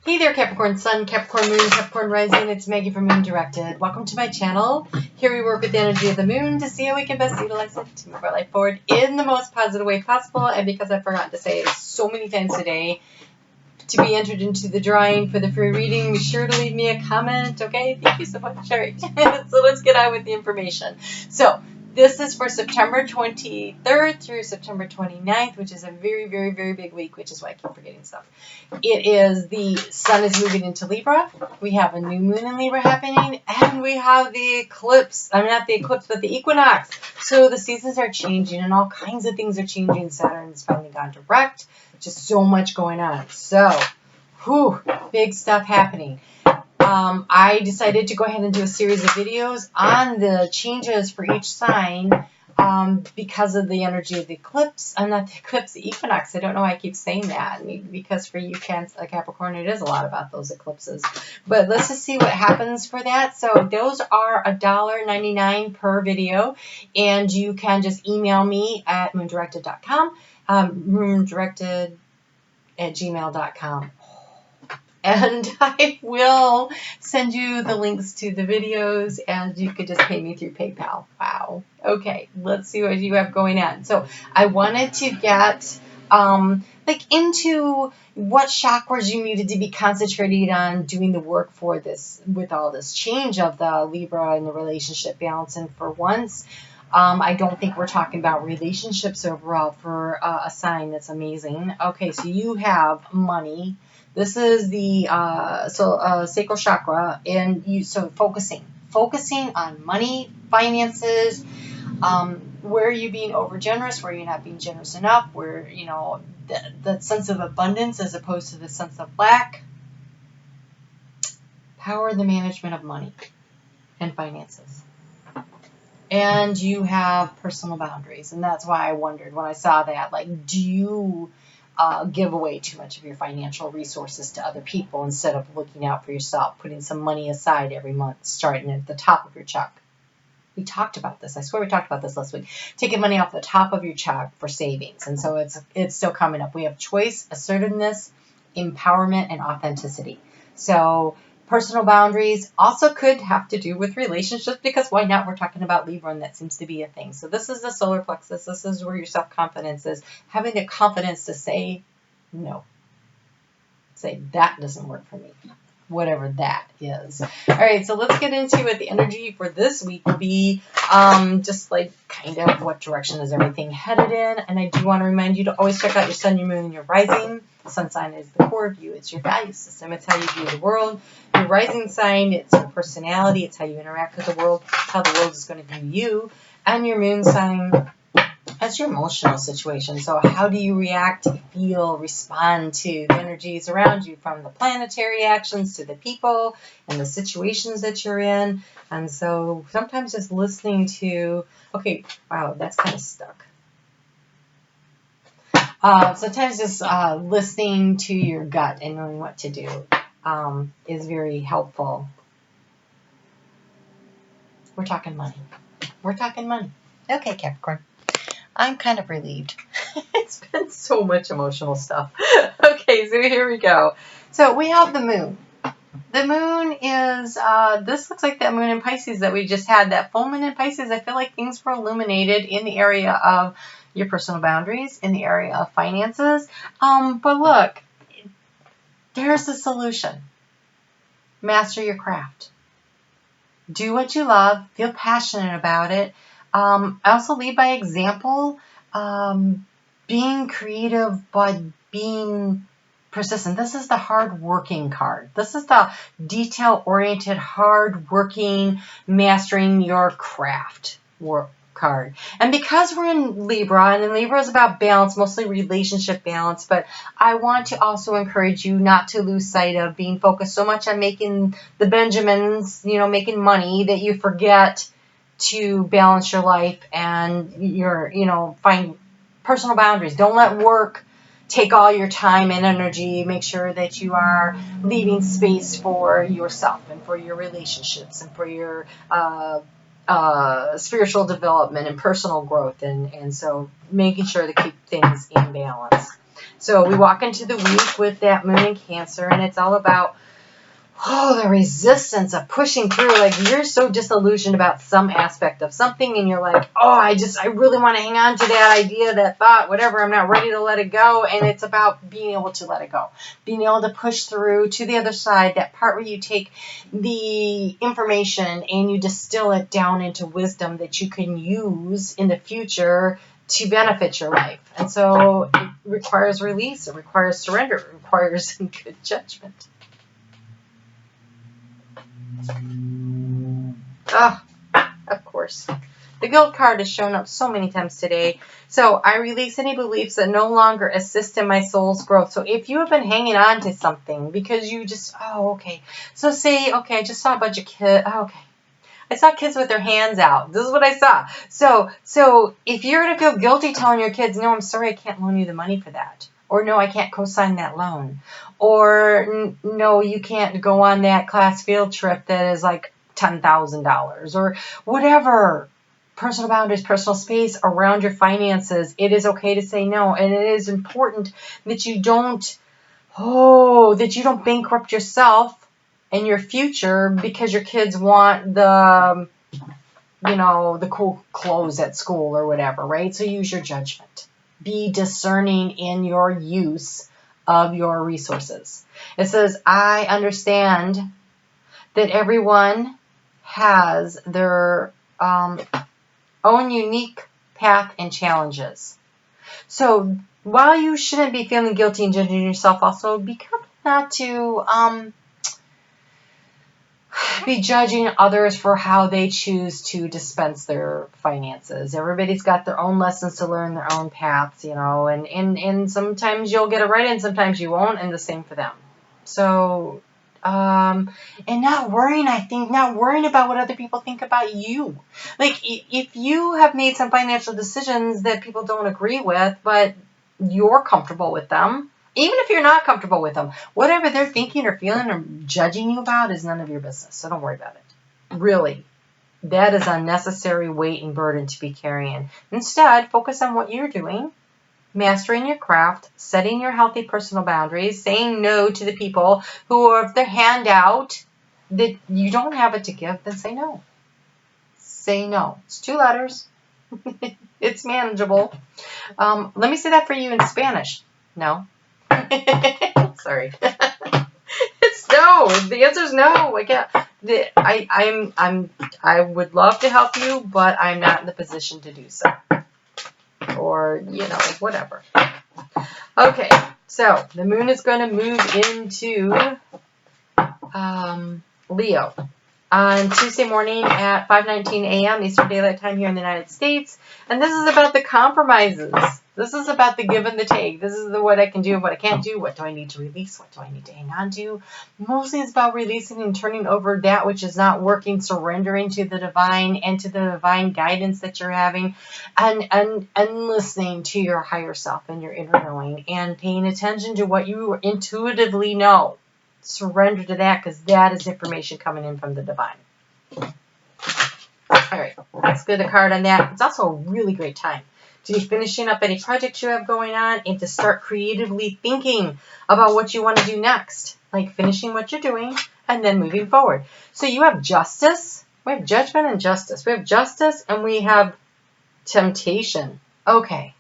Hey there, Capricorn Sun, Capricorn Moon, Capricorn Rising. It's Maggie from Moon Directed. Welcome to my channel. Here we work with the energy of the moon to see how we can best utilize it to move our life forward in the most positive way possible. And because I've forgotten to say it so many times today, to be entered into the drawing for the free reading, be sure to leave me a comment, okay? Thank you so much. All right, so let's get on with the information. So this is for September 23rd through September 29th, which is a very, very, very big week, which is why I keep forgetting stuff. It is the sun is moving into Libra. We have a new moon in Libra happening, and we have the eclipse. I mean, not the eclipse, but the equinox. So the seasons are changing, and all kinds of things are changing. Saturn's finally gone direct. Just so much going on. So, big stuff happening. I decided to go ahead and do a series of videos on the changes for each sign because of the energy of the eclipse. Not the eclipse, the equinox. I don't know why I keep saying that. Maybe because for you, Capricorn, it is a lot about those eclipses. But let's just see what happens for that. So those are $1.99 per video. And you can just email me at moondirected.com, moondirected@gmail.com. And I will send you the links to the videos, and you could just pay me through PayPal. Wow. Okay, let's see what you have going on. So I wanted to get into what chakras you needed to be concentrating on doing the work for this, with all this change of the Libra and the relationship balance. And for once, I don't think we're talking about relationships overall for a sign that's amazing. Okay, so you have money. This is the sacral chakra, and focusing on money, finances. Where are you being over generous? Where are you not being generous enough? Where that sense of abundance as opposed to the sense of lack. Power in the management of money and finances. And you have personal boundaries, and that's why I wondered when I saw that. Like, do you give away too much of your financial resources to other people instead of looking out for yourself, putting some money aside every month, starting at the top of your check? We talked about this. I swear we talked about this last week. Taking money off the top of your check for savings. And so it's still coming up. We have choice, assertiveness, empowerment, and authenticity. So personal boundaries also could have to do with relationships, because why not? We're talking about Libra, and that seems to be a thing. So this is the solar plexus. This is where your self-confidence is. Having the confidence to say no. Say, that doesn't work for me. Whatever that is. All right, so let's get into it. The energy for this week will be just like kind of what direction is everything headed in. And I do want to remind you to always check out your sun, your moon, and your rising. The sun sign is the core of you. It's your value system. It's how you view the world. Your rising sign, it's your personality. It's how you interact with the world. It's how the world is going to view you. And your moon sign, that's your emotional situation. So how do you react, feel, respond to the energies around you, from the planetary actions to the people and the situations that you're in? And so sometimes just listening to, okay, wow, that's kind of stuck. Sometimes just listening to your gut and knowing what to do is very helpful. We're talking money. We're talking money. Okay, Capricorn. I'm kind of relieved. It's been so much emotional stuff. Okay, so here we go. So we have the moon. The moon is, this looks like that moon in Pisces that we just had, that full moon in Pisces. I feel like things were illuminated in the area of your personal boundaries, in the area of finances. But look, there's the solution. Master your craft. Do what you love. Feel passionate about it. Also lead by example, being creative, but being persistent. This is the hard-working card. This is the detail-oriented, hard-working, mastering your craft card. And because we're in Libra, and Libra is about balance, mostly relationship balance, but I want to also encourage you not to lose sight of being focused so much on making the Benjamins, making money, that you forget to balance your life and find personal boundaries. Don't let work take all your time and energy. Make sure that you are leaving space for yourself and for your relationships and for your spiritual development and personal growth. And so making sure to keep things in balance. So we walk into the week with that moon in Cancer, and it's all about, the resistance of pushing through. Like, you're so disillusioned about some aspect of something, and you're like, I really want to hang on to that idea, that thought, whatever. I'm not ready to let it go. And it's about being able to let it go, being able to push through to the other side, that part where you take the information and you distill it down into wisdom that you can use in the future to benefit your life. And so it requires release, it requires surrender, it requires good judgment. Of course. The guilt card has shown up so many times today. So I release any beliefs that no longer assist in my soul's growth. So if you have been hanging on to something because you just, okay. So say, I just saw a bunch of kids. Okay. I saw kids with their hands out. This is what I saw. So if you're going to feel guilty telling your kids, no, I'm sorry, I can't loan you the money for that. Or no, I can't co-sign that loan. Or no, you can't go on that class field trip that is like $10,000 or whatever. Personal boundaries, personal space around your finances. It is okay to say no. And it is important that you don't bankrupt yourself and your future because your kids want the cool clothes at school or whatever, right? So use your judgment. Be discerning in your use of your resources. It says, I understand that everyone has their own unique path and challenges. So while you shouldn't be feeling guilty and judging yourself, also be careful not to be judging others for how they choose to dispense their finances. Everybody's got their own lessons to learn, their own paths, and sometimes you'll get it right and sometimes you won't, and the same for them. So, and not worrying about what other people think about you. Like, if you have made some financial decisions that people don't agree with, but you're comfortable with them, even if you're not comfortable with them, whatever they're thinking or feeling or judging you about is none of your business. So don't worry about it. Really, that is unnecessary weight and burden to be carrying. Instead, focus on what you're doing, mastering your craft, setting your healthy personal boundaries, saying no to the people who have their hand out that you don't have it to give, then say no. Say no. It's 2 letters. It's manageable. Let me say that for you in Spanish. No. Sorry. It's no. The answer is no. I can't. I would love to help you, but I'm not in the position to do so. Or, whatever. Okay. So the moon is going to move into Leo on Tuesday morning at 5:19 a.m. Eastern Daylight Time here in the United States. And this is about the compromises. This is about the give and the take. This is what I can do and what I can't do. What do I need to release? What do I need to hang on to? Mostly it's about releasing and turning over that which is not working, surrendering to the divine and to the divine guidance that you're having, and listening to your higher self and your inner knowing and paying attention to what you intuitively know. Surrender to that because that is information coming in from the divine. All right, let's get a card on that. It's also a really great time to be finishing up any projects you have going on and to start creatively thinking about what you want to do next, like finishing what you're doing and then moving forward. So you have justice, we have judgment and justice. We have justice and we have temptation. Okay.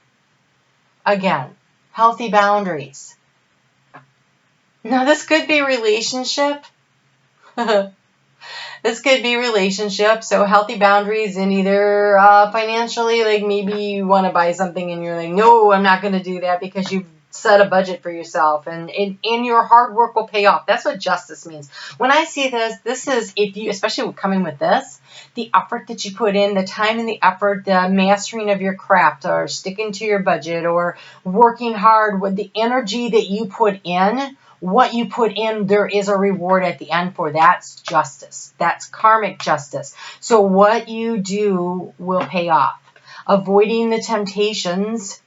Again, healthy boundaries. Now this could be relationship. This could be relationship, so healthy boundaries in either financially, like maybe you want to buy something and you're like, no, I'm not going to do that because you've set a budget for yourself and your hard work will pay off. That's what justice means. When I see this is, if you, especially coming with this, the effort that you put in, the time and the effort, the mastering of your craft or sticking to your budget or working hard with the energy that you put in. What you put in, there is a reward at the end for. That's justice. That's karmic justice. So what you do will pay off. Avoiding the temptations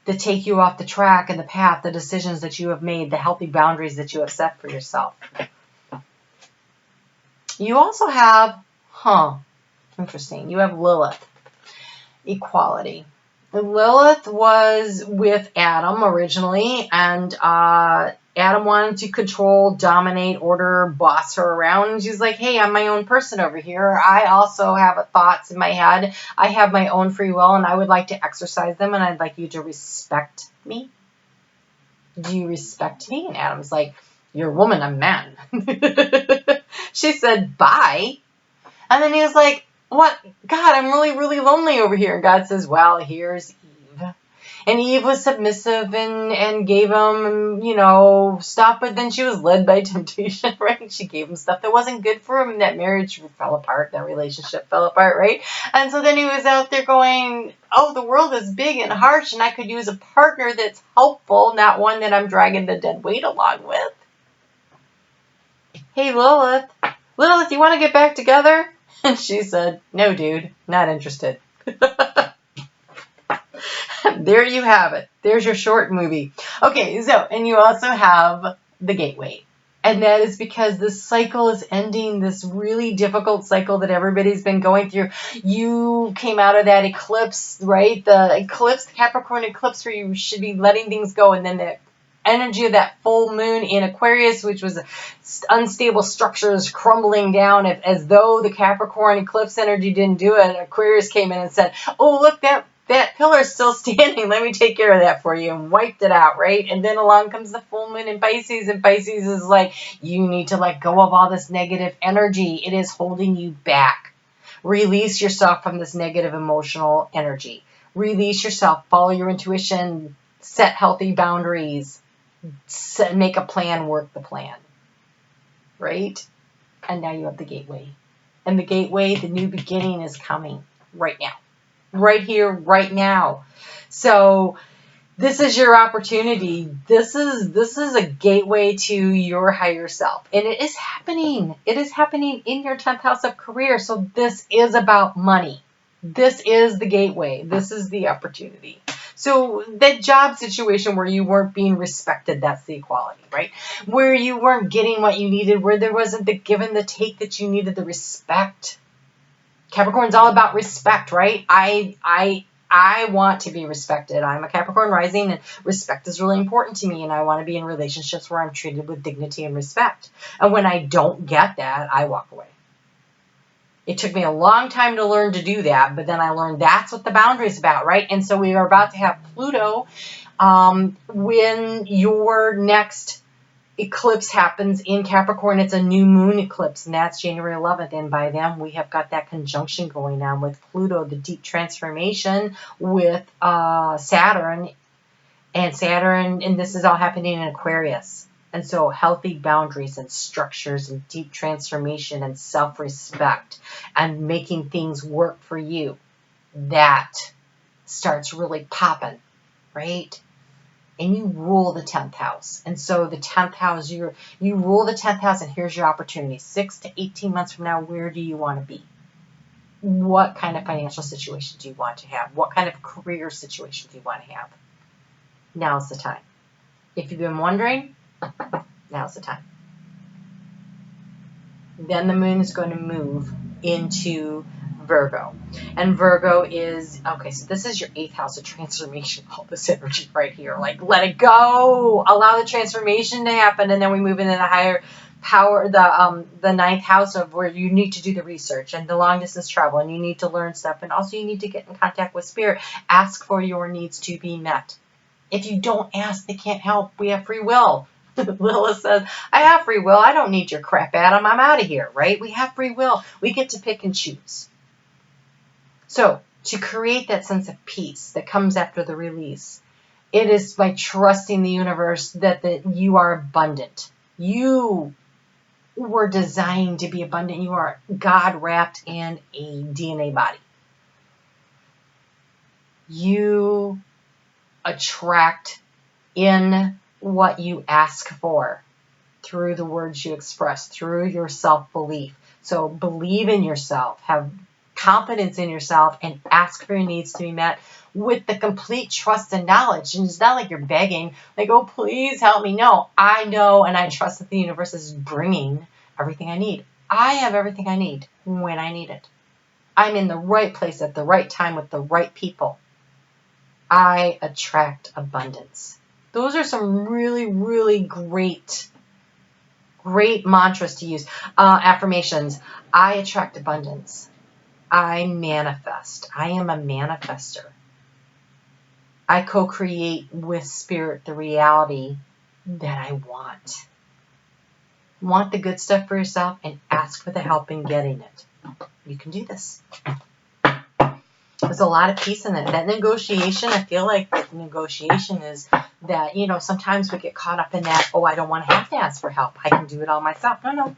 that take you off the track and the path, the decisions that you have made, the healthy boundaries that you have set for yourself. You also have, interesting, you have Lilith, equality. Lilith was with Adam originally, and Adam wanted to control, dominate, order, boss her around. And she's like, hey, I'm my own person over here. I also have thoughts in my head. I have my own free will, and I would like to exercise them, and I'd like you to respect me. Do you respect me? And Adam's like, you're a woman, I'm a man. She said, bye. And then he was like, what? God, I'm really, really lonely over here. And God says, well, here's Eve. And Eve was submissive and gave him, you know, stuff. But then she was led by temptation, right? She gave him stuff that wasn't good for him. That marriage fell apart. That relationship fell apart, right? And so then he was out there going, oh, the world is big and harsh, and I could use a partner that's helpful, not one that I'm dragging the dead weight along with. Hey, Lilith, you want to get back together? And she said, no, dude, not interested. There you have it. There's your short movie. Okay, so, and you also have the gateway. And that is because this cycle is ending, this really difficult cycle that everybody's been going through. You came out of that eclipse, right? The eclipse, the Capricorn eclipse, where you should be letting things go. And then the energy of that full moon in Aquarius, which was unstable structures crumbling down, as though the Capricorn eclipse energy didn't do it. Aquarius came in and said, oh, look, that pillar is still standing. Let me take care of that for you, and wiped it out, right? And then along comes the full moon in Pisces, and Pisces is like, you need to let go of all this negative energy. It is holding you back. Release yourself from this negative emotional energy. Release yourself. Follow your intuition. Set healthy boundaries. Make a plan, work the plan, right? And now you have the gateway. And the gateway, the new beginning is coming right now. Right here, right now. So this is your opportunity. This is a gateway to your higher self. And it is happening. It is happening in your 10th house of career. So this is about money. This is the gateway. This is the opportunity. So that job situation where you weren't being respected, that's the equality, right? Where you weren't getting what you needed, where there wasn't the give and the take that you needed, the respect. Capricorn's all about respect, right? I want to be respected. I'm a Capricorn rising, and respect is really important to me, and I want to be in relationships where I'm treated with dignity and respect. And when I don't get that, I walk away. It took me a long time to learn to do that, but then I learned that's what the boundary is about, right? And so we are about to have Pluto when your next eclipse happens in Capricorn. It's a new moon eclipse, and that's January 11th. And by then, we have got that conjunction going on with Pluto, the deep transformation with Saturn. And this is all happening in Aquarius. And so healthy boundaries and structures and deep transformation and self-respect and making things work for you, that starts really popping, right? And you rule the 10th house. And so the 10th house, you rule the 10th house, and here's your opportunity. 6 to 18 months from now, where do you want to be? What kind of financial situation do you want to have? What kind of career situation do you want to have? Now's the time. If you've been wondering, now's the time. Then the moon is going to move into Virgo. And Virgo is, okay, so this is your 8th house of transformation, all this energy right here. Like, let it go. Allow the transformation to happen. And then we move into the higher power, the 9th house of where you need to do the research and the long distance travel, and you need to learn stuff. And also you need to get in contact with spirit. Ask for your needs to be met. If you don't ask, they can't help. We have free will. Lilith says, I have free will. I don't need your crap, Adam. I'm out of here, right? We have free will. We get to pick and choose. So to create that sense of peace that comes after the release, it is by trusting the universe that you are abundant. You were designed to be abundant. You are God wrapped in a DNA body. You attract in what you ask for through the words you express, through your self-belief. So believe in yourself, have confidence in yourself, and ask for your needs to be met with the complete trust and knowledge. And it's not like you're begging, like, oh, please help me. No, I know and I trust that the universe is bringing everything I need. I have everything I need when I need it. I'm in the right place at the right time with the right people. I attract abundance. Those are some really, really great mantras to use. Affirmations. I attract abundance. I manifest. I am a manifester. I co-create with spirit the reality that I want. Want the good stuff for yourself and ask for the help in getting it. You can do this. There's a lot of peace in it. That negotiation, I feel like that negotiation is that, sometimes we get caught up in that, I don't want to have to ask for help. I can do it all myself. No.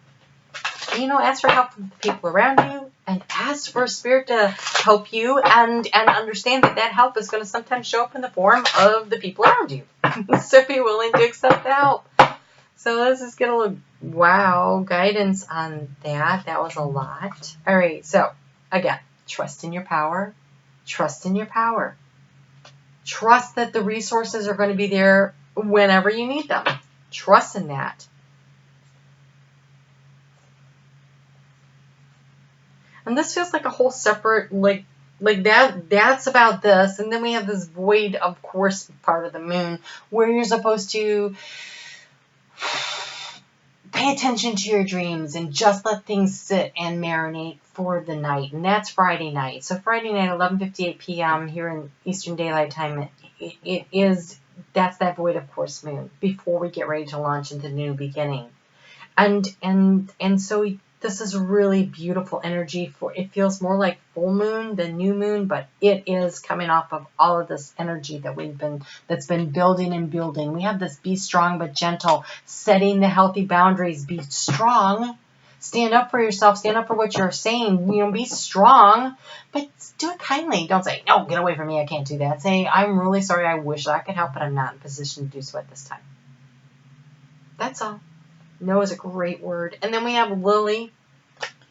Ask for help from the people around you and ask for spirit to help you and understand that help is going to sometimes show up in the form of the people around you. So be willing to accept the help. So let's just get a little guidance on that. That was a lot. All right. So again, trust in your power. Trust in your power. Trust that the resources are going to be there whenever you need them. Trust in that. And this feels like a whole separate, like that's about this. And then we have this void, of course, part of the moon where you're supposed to pay attention to your dreams and just let things sit and marinate for the night. And that's Friday night. So Friday night, 11:58 p.m. here in Eastern Daylight Time, that's that void, of course, moon before we get ready to launch into the new beginning. And so this is really beautiful energy. It feels more like full moon than new moon, but it is coming off of all of this energy that's been building and building. We have this be strong but gentle, setting the healthy boundaries. Be strong. Stand up for yourself. Stand up for what you're saying. Be strong, but do it kindly. Don't say, no, get away from me. I can't do that. Say, I'm really sorry. I wish I could help, but I'm not in position to do so at this time. That's all. No is a great word. And then we have Lily.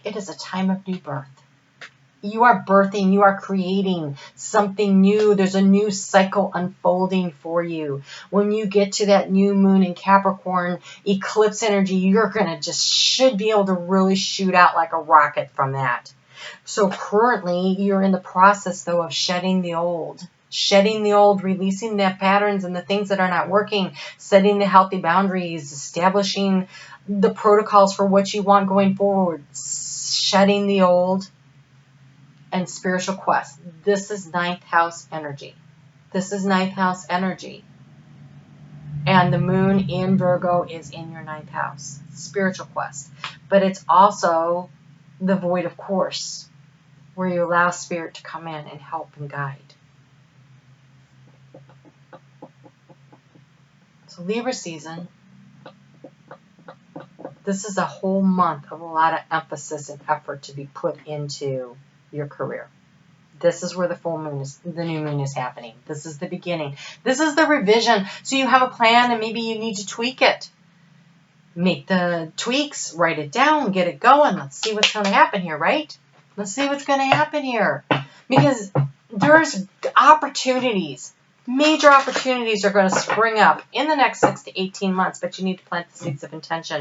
It is a time of new birth. You are birthing. You are creating something new. There's a new cycle unfolding for you. When you get to that new moon in Capricorn, eclipse energy, you're going to should be able to really shoot out like a rocket from that. So currently, you're in the process, though, of shedding the old. Shedding the old, releasing the patterns and the things that are not working, setting the healthy boundaries, establishing the protocols for what you want going forward, shedding the old, and spiritual quest. This is 9th house energy. This is 9th house energy. And the moon in Virgo is in your 9th house. Spiritual quest. But it's also the void, of course, where you allow spirit to come in and help and guide. So Libra season, this is a whole month of a lot of emphasis and effort to be put into your career. This is where the new moon is happening. This is the beginning. This is the revision. So you have a plan and maybe you need to tweak it. Make the tweaks, write it down, get it going. Let's see what's going to happen here, right? Let's see what's going to happen here. Because there's opportunities. Major opportunities are going to spring up in the next 6 to 18 months, but you need to plant the seeds of intention.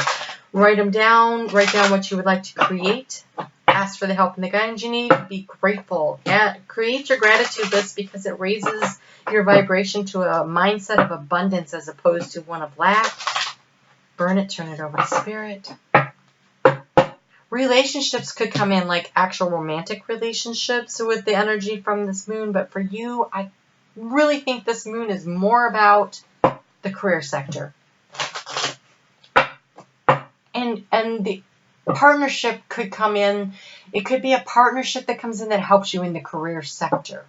Write them down. Write down what you would like to create. Ask for the help and the guidance you need. Be grateful. Create your gratitude list because it raises your vibration to a mindset of abundance as opposed to one of lack. Burn it. Turn it over to spirit. Relationships could come in like actual romantic relationships with the energy from this moon, but for you, I really think this moon is more about the career sector. And the partnership could come in. It could be a partnership that comes in that helps you in the career sector.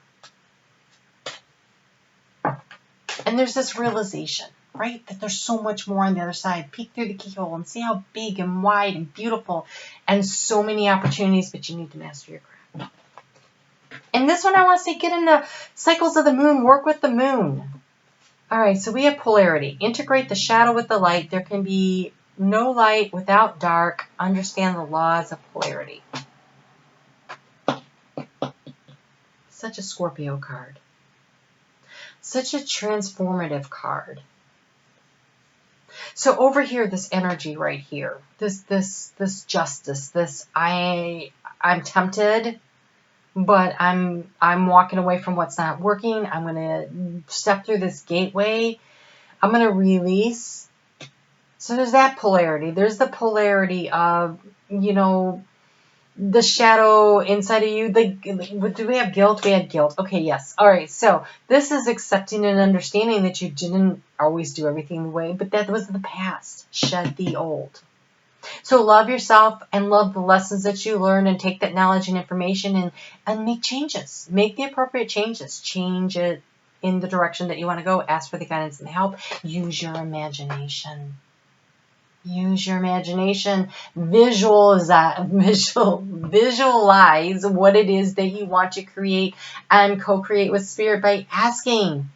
And there's this realization, right, that there's so much more on the other side. Peek through the keyhole and see how big and wide and beautiful and so many opportunities, but you need to master your craft. And this one I want to say, get in the cycles of the moon, work with the moon. All right, so we have polarity. Integrate the shadow with the light. There can be no light without dark. Understand the laws of polarity. Such a Scorpio card. Such a transformative card. So over here, this energy right here, this justice, this I'm tempted, but I'm walking away from what's not working. I'm going to step through this gateway. I'm going to release. So there's that polarity. There's the polarity of, you know, the shadow inside of you. Do we have guilt? We had guilt. Okay, yes. All right. So this is accepting and understanding that you didn't always do everything the way, but that was the past. Shed the old. So love yourself and love the lessons that you learn, and take that knowledge and information and make changes. Make the appropriate changes. Change it in the direction that you want to go. Ask for the guidance and the help. Use your imagination. Use your imagination. Visualize what it is that you want to create and co-create with spirit by asking.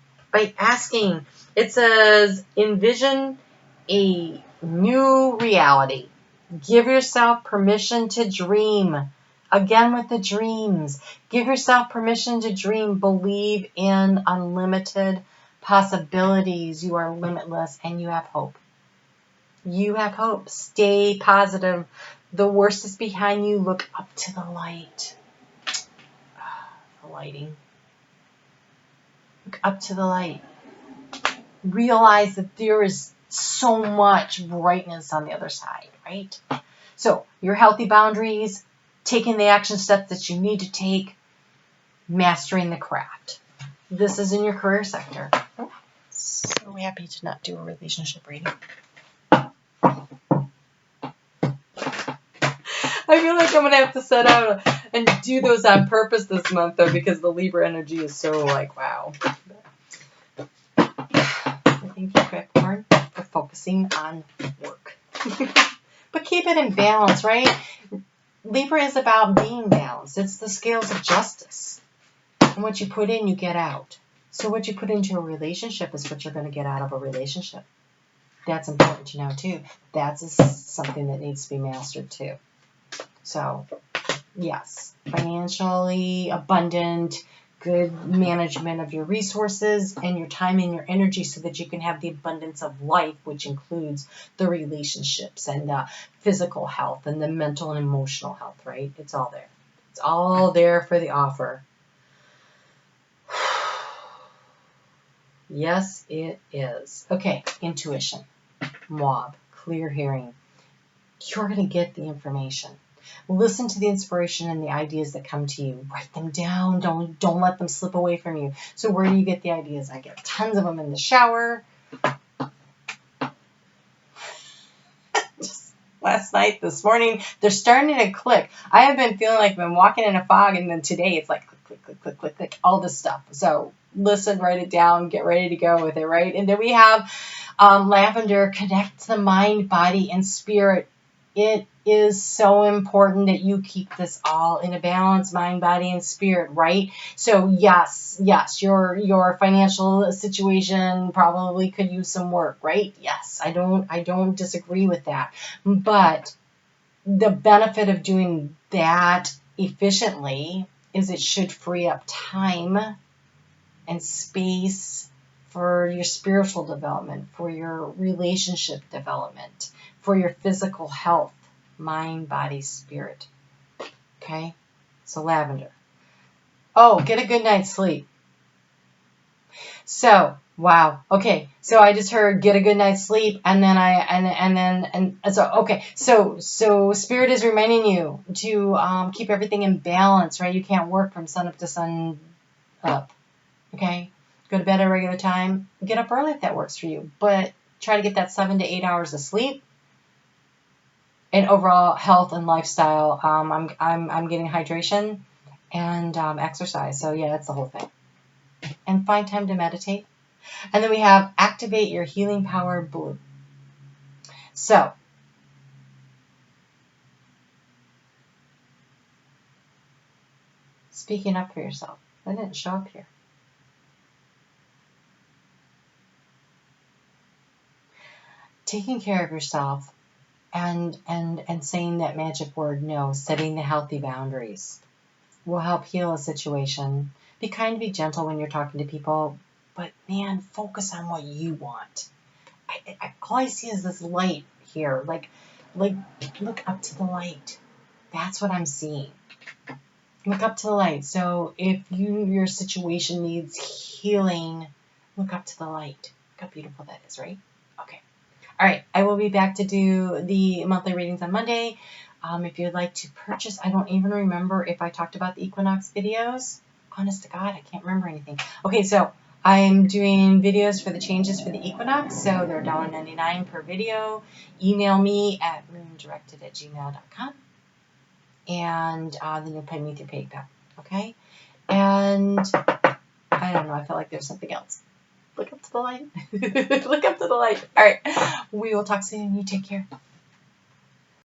It says, envision a new reality. Give yourself permission to dream. Again with the dreams. Give yourself permission to dream. Believe in unlimited possibilities. You are limitless and you have hope. You have hope. Stay positive. The worst is behind you. Look up to the light. The lighting. Look up to the light. Realize that there is so much brightness on the other side, right? So your healthy boundaries, taking the action steps that you need to take, mastering the craft. This is in your career sector. Oh, so happy to not do a relationship reading. I feel like I'm going to have to set out and do those on purpose this month, though, because the Libra energy is so like, wow. Thank you, Capricorn, for focusing on work. But keep it in balance, right? Libra is about being balanced. It's the scales of justice. And what you put in, you get out. So what you put into a relationship is what you're going to get out of a relationship. That's important to know, too. That's something that needs to be mastered, too. So, yes, financially abundant, good management of your resources and your time and your energy so that you can have the abundance of life, which includes the relationships and the physical health and the mental and emotional health, right? It's all there. It's all there for the offer. Yes, it is. Okay, intuition, MOB, clear hearing. You're going to get the information. Listen to the inspiration and the ideas that come to you. Write them down. Don't let them slip away from you. So where do you get the ideas? I get tons of them in the shower. Just last night, this morning, they're starting to click. I have been feeling like I've been walking in a fog, and then today it's like click, click, click, click, click, click, all this stuff. So listen, write it down, get ready to go with it, right? And then we have lavender, connect the mind, body, and spirit. It is so important that you keep this all in a balance, mind, body, and spirit, right? So yes, your financial situation probably could use some work, right? Yes, I don't disagree with that. But the benefit of doing that efficiently is it should free up time and space for your spiritual development, for your relationship development, for your physical health, mind, body, spirit. Okay? So lavender. Oh, get a good night's sleep. So, wow. Okay. So I just heard get a good night's sleep, and then So spirit is reminding you to keep everything in balance, right? You can't work from sun up to sun up. Okay? Go to bed at a regular time. Get up early if that works for you, but try to get that 7 to 8 hours of sleep. And overall health and lifestyle, I'm getting hydration and exercise. So yeah, that's the whole thing. And find time to meditate. And then we have activate your healing power blue. So speaking up for yourself. That didn't show up here. Taking care of yourself. And saying that magic word no, setting the healthy boundaries will help heal a situation. Be kind, be gentle when you're talking to people, but man, focus on what you want. All I see is this light here, like look up to the light. That's what I'm seeing. Look up to the light. So if your situation needs healing, look up to the light. Look how beautiful that is, right? Okay. All right. I will be back to do the monthly readings on Monday. If you'd like to purchase, I don't even remember if I talked about the equinox videos. Honest to God, I can't remember anything. Okay, so I'm doing videos for the changes for the equinox. So they're $1.99 per video. Email me at moondirected@gmail.com. And then you'll pay me through PayPal, okay? And I don't know, I feel like there's something else. Look up to the light. Look up to the light. All right, we will talk soon. You take care.